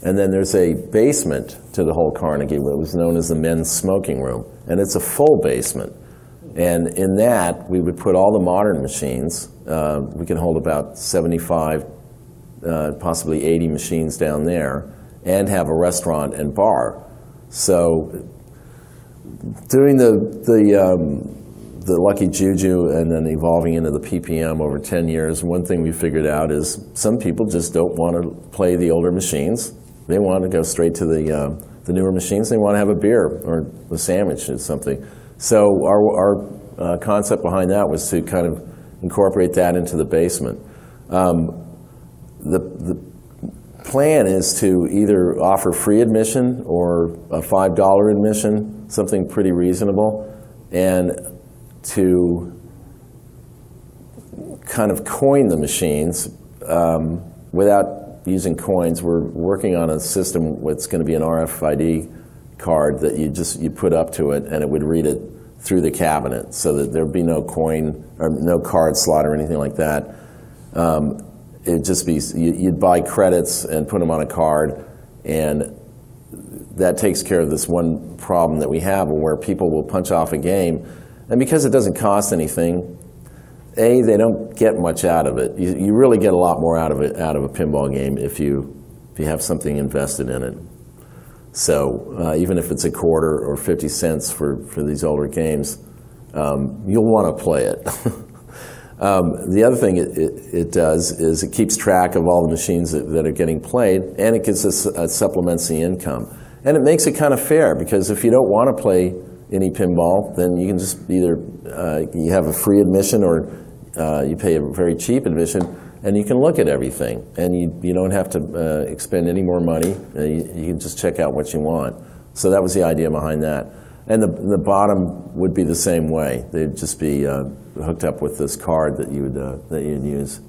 And then there's a basement to the whole Carnegie, what was known as the men's smoking room. And it's a full basement. And in that, we would put all the modern machines. We can hold about 75, possibly 80 machines down there, and have a restaurant and bar. So doing the Lucky Juju and then evolving into the PPM over 10 years, one thing we figured out is some people just don't want to play the older machines. They want to go straight to the newer machines. They want to have a beer or a sandwich or something. So our concept behind that was to kind of incorporate that into the basement. The plan is to either offer free admission or a $5 admission, something pretty reasonable, and to kind of coin the machines without using coins. We're working on a system that's going to be an RFID card that you put up to it, and it would read it through the cabinet, so that there'd be no coin or no card slot or anything like that. It'd just be you'd buy credits and put them on a card, and that takes care of this one problem that we have, where people will punch off a game, and because it doesn't cost anything, they don't get much out of it. You really get a lot more out of a pinball game if you have something invested in it. So even if it's a quarter or 50 cents for these older games, you'll want to play it. The other thing it does is it keeps track of all the machines that are getting played, and it supplements the income. And it makes it kind of fair, because if you don't want to play any pinball, then you can just either you have a free admission, or you pay a very cheap admission, and you can look at everything, and you don't have to expend any more money. You can just check out what you want. So that was the idea behind that. And the bottom would be the same way. They'd just be hooked up with this card that you'd use.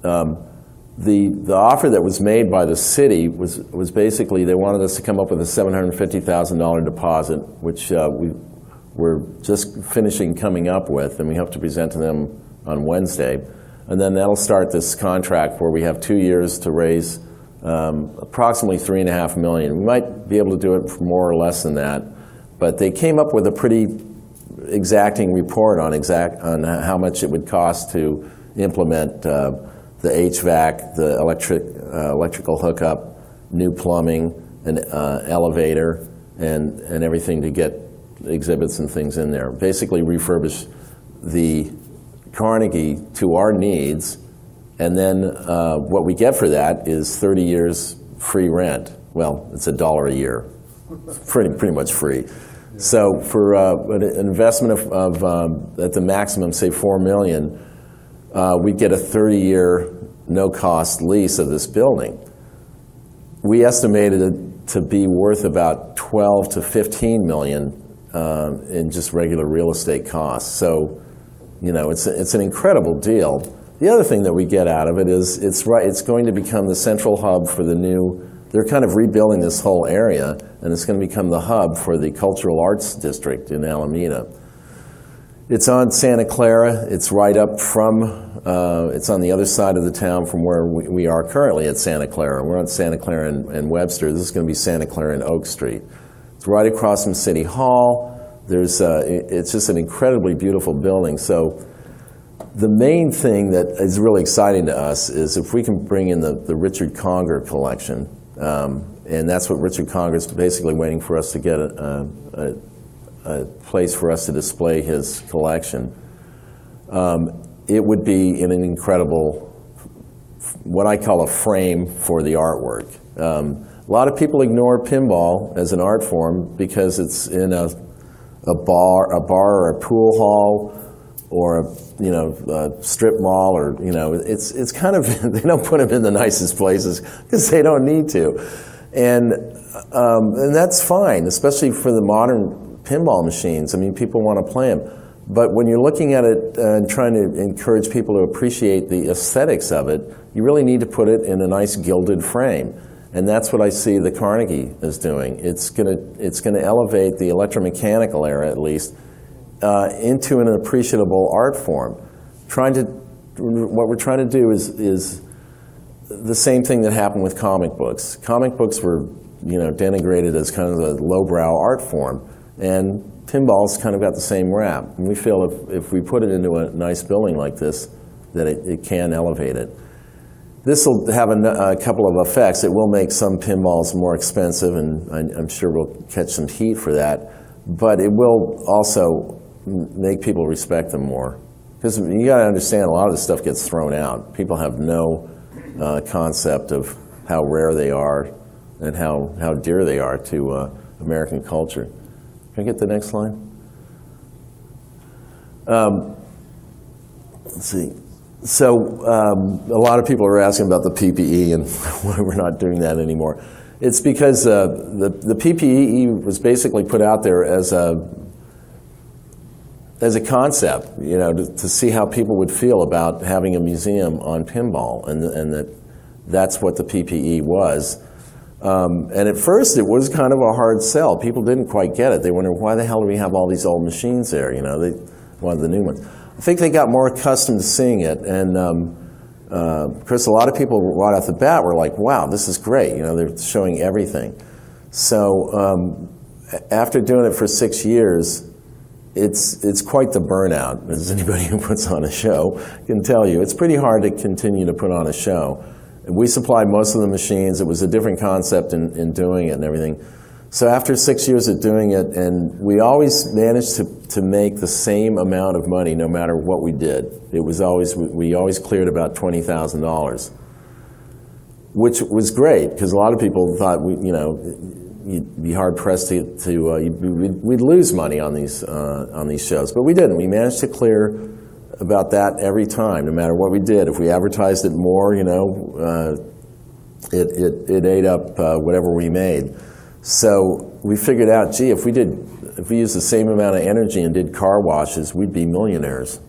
The offer that was made by the city was basically they wanted us to come up with a $750,000 deposit, which we're just finishing coming up with, and we hope to present to them on Wednesday. And then that'll start this contract where we have 2 years to raise approximately $3.5 million. We might be able to do it for more or less than that, but they came up with a pretty exacting report on how much it would cost to implement the HVAC, the electrical hookup, new plumbing, an elevator, and everything to get exhibits and things in there. Basically refurbish the Carnegie to our needs, and then what we get for that is 30 years free rent. Well, it's $1 a year, pretty much free. So for an investment of at the maximum, say $4 million, we'd get a 30-year no-cost lease of this building. We estimated it to be worth about 12 to 15 million in just regular real estate costs. So, you know, it's an incredible deal. The other thing that we get out of it is it's going to become the central hub for the new. They're kind of rebuilding this whole area, and it's going to become the hub for the Cultural Arts District in Alameda. It's on Santa Clara. It's right up from, it's on the other side of the town from where we are currently at Santa Clara. We're on Santa Clara and Webster. This is going to be Santa Clara and Oak Street. It's right across from City Hall. It's just an incredibly beautiful building. So the main thing that is really exciting to us is if we can bring in the Richard Conger collection, and that's what Richard Conger is basically waiting for us to get a place for us to display his collection. It would be in an incredible, what I call a frame for the artwork. A lot of people ignore pinball as an art form because it's in a bar or a pool hall or a strip mall, or it's kind of they don't put them in the nicest places because they don't need to, and that's fine, especially for the modern pinball machines. I mean, people want to play them, but when you're looking at it and trying to encourage people to appreciate the aesthetics of it, you really need to put it in a nice gilded frame. And that's what I see the Carnegie is doing. It's gonna elevate the electromechanical era, at least, into an appreciable art form. What we're trying to do is the same thing that happened with comic books. Comic books were, denigrated as kind of a lowbrow art form, and pinball's kind of got the same rap. And we feel if we put it into a nice building like this, that it can elevate it. This will have a couple of effects. It will make some pinballs more expensive, and I'm sure we'll catch some heat for that. But it will also make people respect them more. Because you got to understand, a lot of this stuff gets thrown out. People have no concept of how rare they are and how dear they are to American culture. Can I get the next slide? Let's see. So a lot of people are asking about the PPE and why we're not doing that anymore. It's because the PPE was basically put out there as a concept, to see how people would feel about having a museum on pinball, and that's what the PPE was. And at first, it was kind of a hard sell. People didn't quite get it. They wondered, why the hell do we have all these old machines there? They wanted the new ones. I think they got more accustomed to seeing it, and of course, a lot of people right off the bat were like, wow, this is great. They're showing everything. So after doing it for 6 years, it's quite the burnout, as anybody who puts on a show can tell you. It's pretty hard to continue to put on a show. We supplied most of the machines. It was a different concept in doing it and everything. So after 6 years of doing it, and we always managed to make the same amount of money no matter what we did. It was we always cleared about $20,000, which was great, because a lot of people thought you'd be hard pressed we'd lose money on these shows, but we didn't. We managed to clear about that every time, no matter what we did. If we advertised it more, it ate up whatever we made. So we figured out, gee, if we used the same amount of energy and did car washes, we'd be millionaires.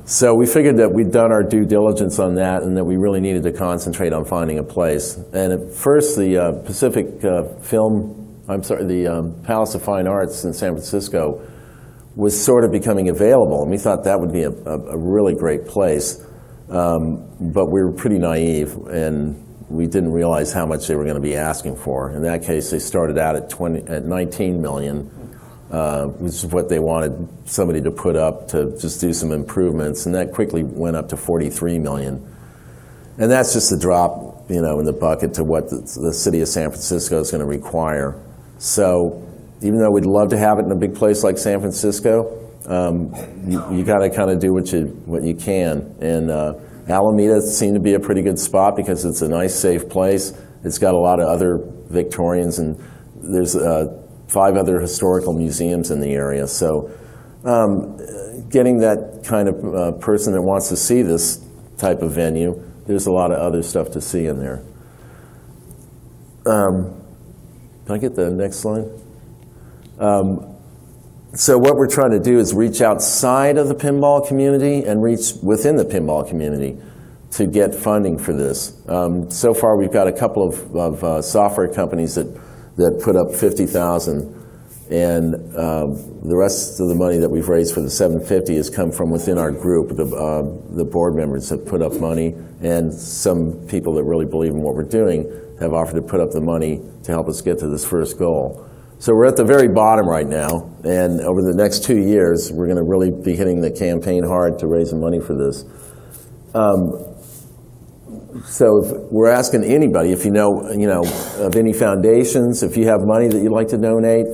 So we figured that we'd done our due diligence on that, and that we really needed to concentrate on finding a place. And at first, the the Palace of Fine Arts in San Francisco was sort of becoming available, and we thought that would be a really great place. But we were pretty naive, and we didn't realize how much they were going to be asking for. In that case, they started out at 19 million, which is what they wanted somebody to put up to just do some improvements, and that quickly went up to 43 million. And that's just a drop, in the bucket to what the city of San Francisco is going to require. So even though we'd love to have it in a big place like San Francisco, you got to kind of do what you can. And Alameda seemed to be a pretty good spot because it's a nice, safe place. It's got a lot of other Victorians, and there's 5 other historical museums in the area. So getting that kind of person that wants to see this type of venue, there's a lot of other stuff to see in there. Can I get the next slide? So what we're trying to do is reach outside of the pinball community and reach within the pinball community to get funding for this. So far, we've got a couple of software companies that put up $50,000, and the rest of the money that we've raised for the $750 has come from within our group. The board members have put up money, and some people that really believe in what we're doing have offered to put up the money to help us get to this first goal. So we're at the very bottom right now, and over the next 2 years, we're going to really be hitting the campaign hard to raise the money for this. So we're asking anybody, if you know of any foundations, if you have money that you'd like to donate,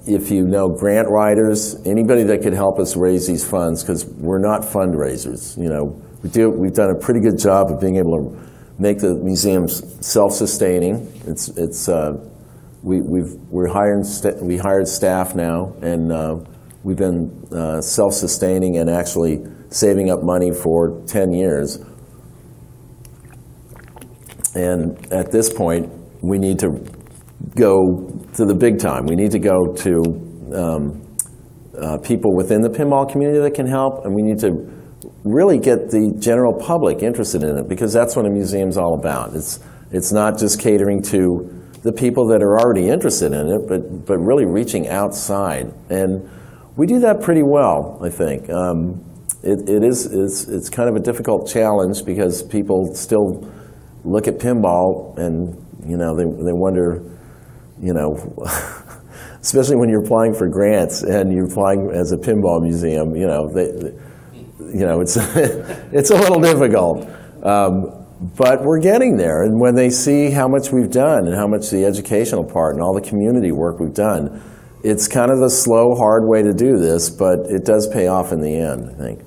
if you know grant writers, anybody that could help us raise these funds, because we're not fundraisers. We've done a pretty good job of being able to make the museums self-sustaining. We hired staff now, and we've been self-sustaining and actually saving up money for 10 years. And at this point, we need to go to the big time. We need to go to people within the pinball community that can help, and we need to really get the general public interested in it, because that's what a museum's all about. It's not just catering to the people that are already interested in it, but really reaching outside. And we do that pretty well, I think. It's kind of a difficult challenge because people still look at pinball and, you know, they wonder, you know, especially when you're applying for grants and you're applying as a pinball museum, you know, it's it's a little difficult. But we're getting there, and when they see how much we've done and how much the educational part and all the community work we've done, it's kind of the slow, hard way to do this, but it does pay off in the end, I think.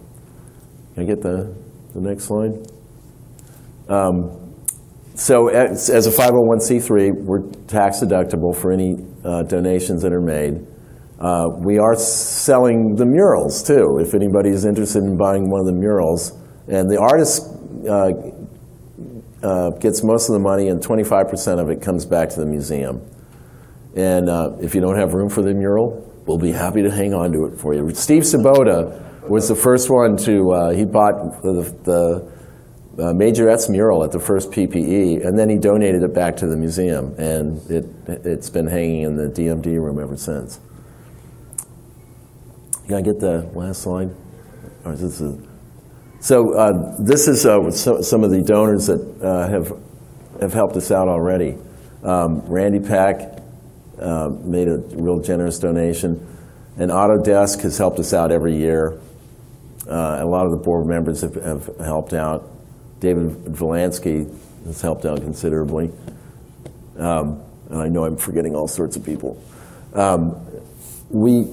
Can I get the next slide? So as a 501c3, we're tax deductible for any donations that are made. We are selling the murals, too, if anybody is interested in buying one of the murals. And the artist gets most of the money, and 25% of it comes back to the museum. And if you don't have room for the mural, we'll be happy to hang on to it for you. Steve Sabota was the first one to, he bought the Majorette's mural at the first PPE, and then he donated it back to the museum, and it's been hanging in the DMD room ever since. Can I get the last slide? Or is this this is some of the donors that have helped us out already. Randy Pack made a real generous donation, and Autodesk has helped us out every year. A lot of the board members have helped out. David Volansky has helped out considerably. And I know I'm forgetting all sorts of people. We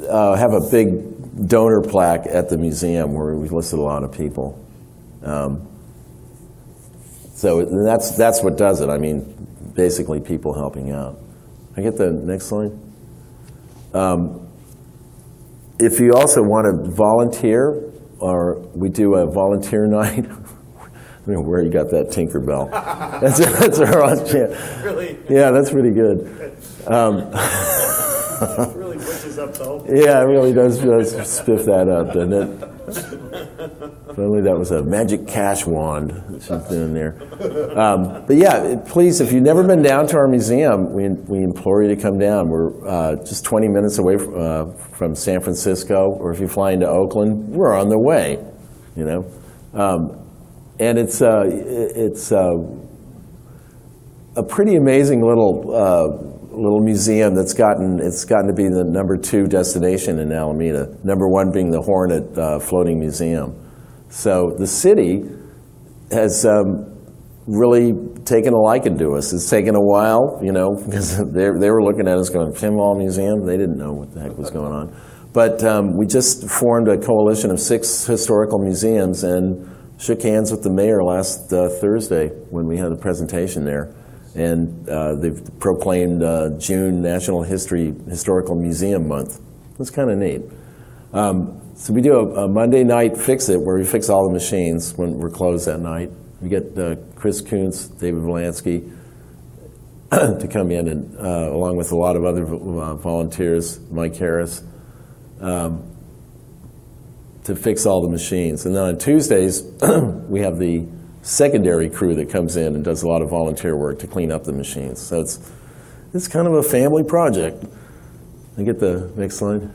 have a big donor plaque at the museum where we listed a lot of people. So that's what does it. I mean, basically people helping out. Can I get the next slide? If you also want to volunteer, or we do a volunteer night. I don't know where you got that Tinkerbell. That's our own chance. Really? Yeah, that's pretty good. It really pushes up the whole. Yeah, it really does spiff that up, doesn't it? If only that was a magic cash wand that she's doing there. But yeah, please, if you've never been down to our museum, we implore you to come down. We're just 20 minutes away from San Francisco, or if you fly into Oakland, we're on the way, you know. And it's a pretty amazing little museum that's gotten to be the #2 destination in Alameda. #1 being the Hornet Floating Museum. So the city has really taken a liking to us. It's taken a while, you know, because they were looking at us going, Pinball Museum? They didn't know what the heck was going on. But we just formed a coalition of 6 historical museums and shook hands with the mayor last Thursday when we had a presentation there. And they've proclaimed June National Historical Museum Month. That's kind of neat. So we do a Monday night fix-it where we fix all the machines when we're closed that night. We get Chris Kuntz, David Volansky to come in, and along with a lot of other volunteers, Mike Harris, to fix all the machines. And then on Tuesdays, we have the secondary crew that comes in and does a lot of volunteer work to clean up the machines. So it's kind of a family project. I get the next slide.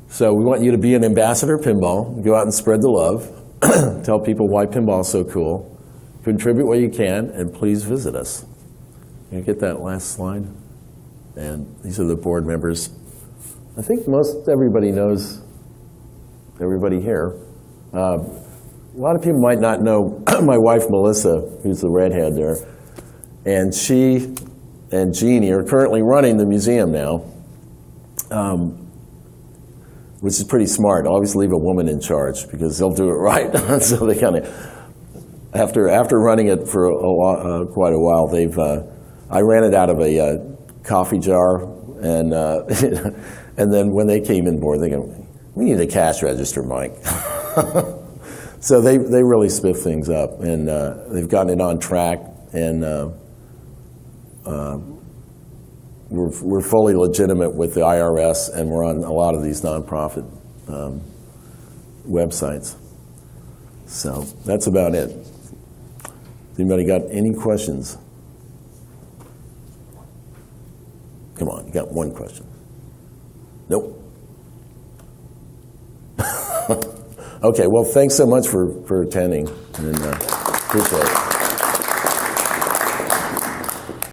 So we want you to be an ambassador pinball, go out and spread the love, tell people why pinball is so cool, contribute what you can, and please visit us. Can you get that last slide? And these are the board members. I think most everybody knows everybody here. A lot of people might not know my wife, Melissa, who's the redhead there. And she and Jeannie are currently running the museum now, which is pretty smart. Always leave a woman in charge because they'll do it right. So they kind of, after running it for quite a while, I ran it out of a coffee jar, and and then when they came in board, they go, we need a cash register, Mike. So they really spiff things up, and they've gotten it on track, and we're fully legitimate with the IRS, and we're on a lot of these nonprofit websites. So that's about it. Has anybody got any questions? Come on, you got one question. Nope. Okay, well, thanks so much for attending, and appreciate it.